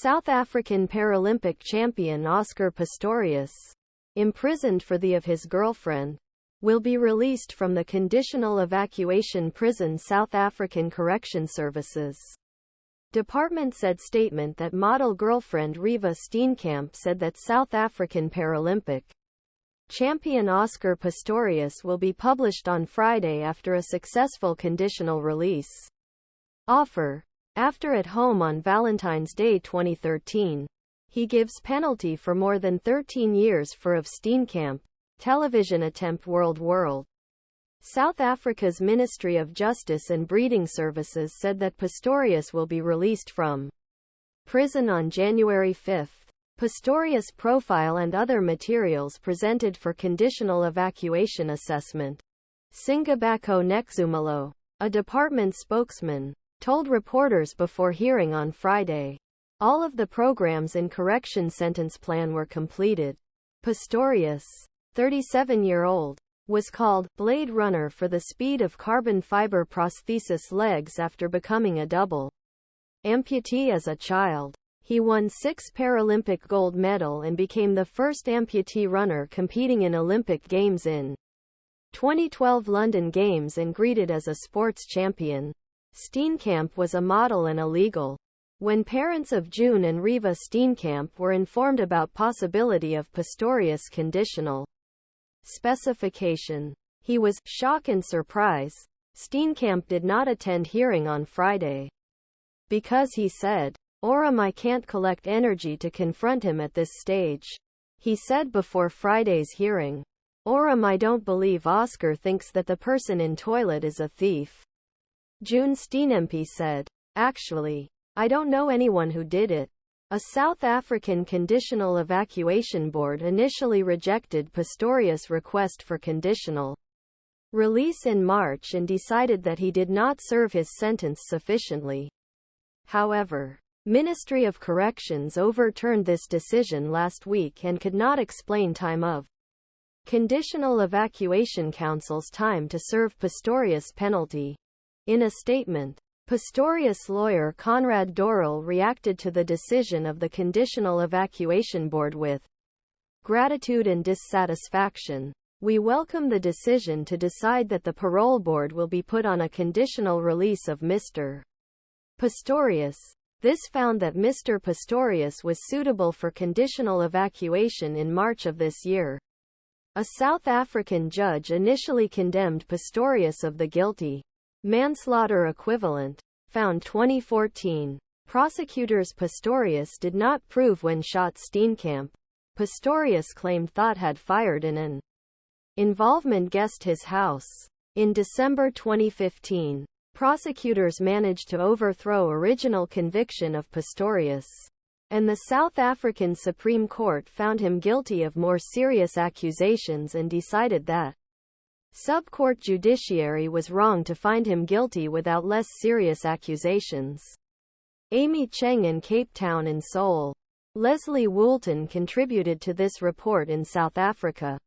South African Paralympic champion Oscar Pistorius, imprisoned for the of his girlfriend, will be released from the Conditional Evacuation Prison South African Correction Services. Department said statement that model girlfriend Reeva Steenkamp said that South African Paralympic champion Oscar Pistorius will be published on Friday after a successful conditional release. Offer.After at home on Valentine's Day 2013. He gives penalty for more than 13 years for of Steenkamp.Television attempt world. South Africa's Ministry of Justice and Breeding Services said that Pistorius will be released from prison on January 5. Pistorius' profile and other materials presented for conditional evacuation assessment. Singabakho Nxumalo, a department spokesman, told reporters before hearing on Friday. All of the programs in correction sentence plan were completed. Pistorius, 37-year-old, was called Blade Runner for the speed of carbon fiber prosthesis legs after becoming a double amputee as a child. He won 6 Paralympic gold medal and became the first amputee runner competing in Olympic Games in 2012 London Games and greeted as a sports champion. Steenkamp was a model and illegal. When parents of June and Reeva Steenkamp were informed about possibility of Pistorius' conditional specification, he was shock and surprise. Steenkamp did not attend hearing on Friday because he said, "Orum I can't collect energy to confront him at this stage." He said before Friday's hearing, "Orum I don't believe Oscar thinks that the person in toilet is a thief." June Steenmp said, "Actually, I don't know anyone who did it." A South African Conditional Evacuation Board initially rejected Pistorius' request for conditional release in March and decided that he did not serve his sentence sufficiently. However, Ministry of Corrections overturned this decision last week and could not explain time of Conditional Evacuation Council's time to serve Pistorius' penalty. In a statement, Pistorius' lawyer Conrad Dorhehl reacted to the decision of the Conditional Evacuation Board with gratitude and dissatisfaction. "We welcome the decision to decide that the parole board will be put on a conditional release of Mr. Pistorius. This found that Mr. Pistorius was suitable for conditional evacuation in March of this year." A South African judge initially condemned Pistorius of the guilty manslaughter equivalent, found 2014. Prosecutors Pistorius did not prove when shot Steenkamp. Pistorius claimed Thought had fired in an involvement guessed his house. In December 2015, prosecutors managed to overthrow original conviction of Pistorius, and the South African Supreme Court found him guilty of more serious accusations and decided that subcourt judiciary was wrong to find him guilty without less serious accusations. Cheng and Cape Town in Seoul. Lesley Woolton contributed to this report in South Africa.